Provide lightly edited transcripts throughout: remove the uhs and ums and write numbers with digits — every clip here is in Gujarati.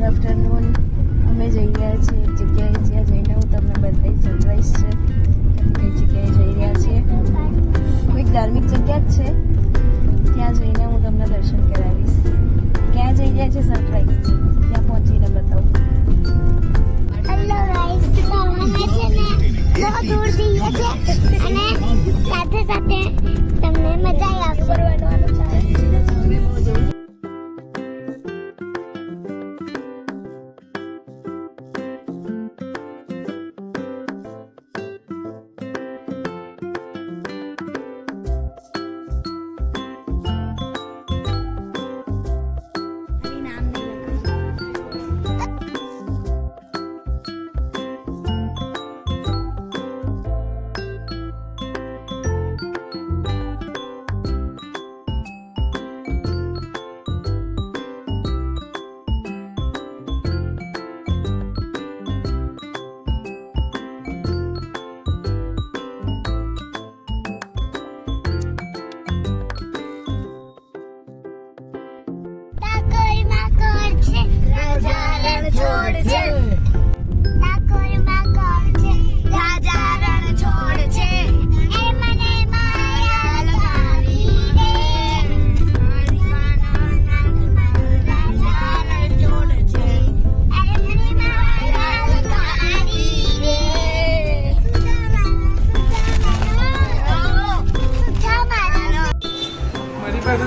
આફ્ટરનૂન. અમે જઈ રહ્યા છીએ એક જગ્યાએ, જ્યાં જઈને હું તમને બધાય સરપ્રાઈઝ છે કે કઈ જગ્યાએ જઈ રહ્યા છીએ. કોઈક ધાર્મિક જગ્યા જ છે, ત્યાં જઈને હું તમને દર્શન કરાવીશ. ક્યાં જઈ રહ્યા છે સરપ્રાઈઝ છે, ત્યાં પહોંચીને બતાવું. હેલો ગાઈસ, તો અમે છે ને બહુ દૂર જઈએ છે અને સાથે સાથે તમને મજા આવશે.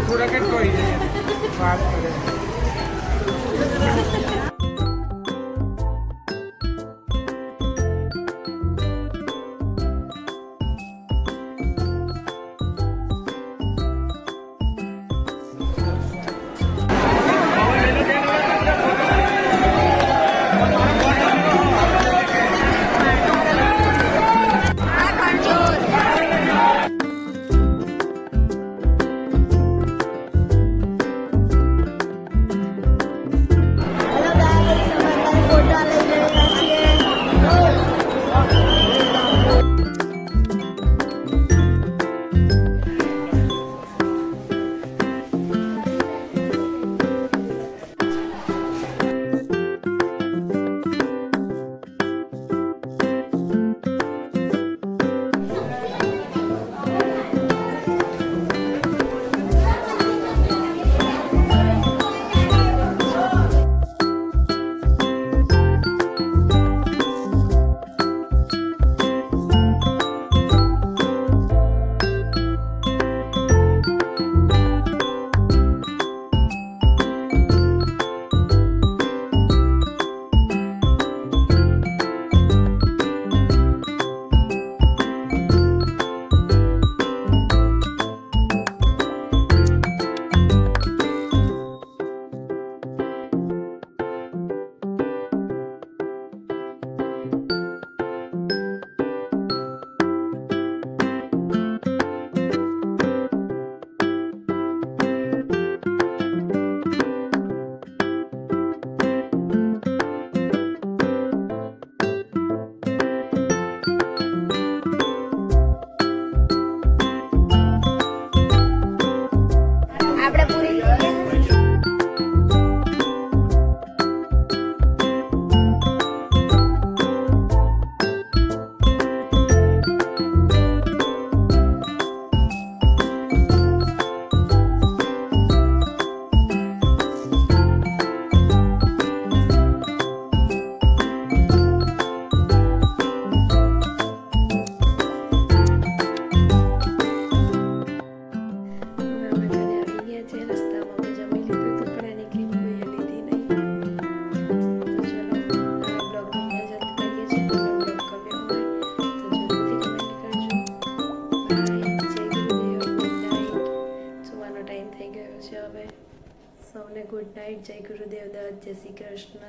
થોડા કંઈક કહી દઈએ વાત કરે. સૌને ગુડ નાઇટ. જય ગુરુદેવ દત્ત. જય શ્રી કૃષ્ણ.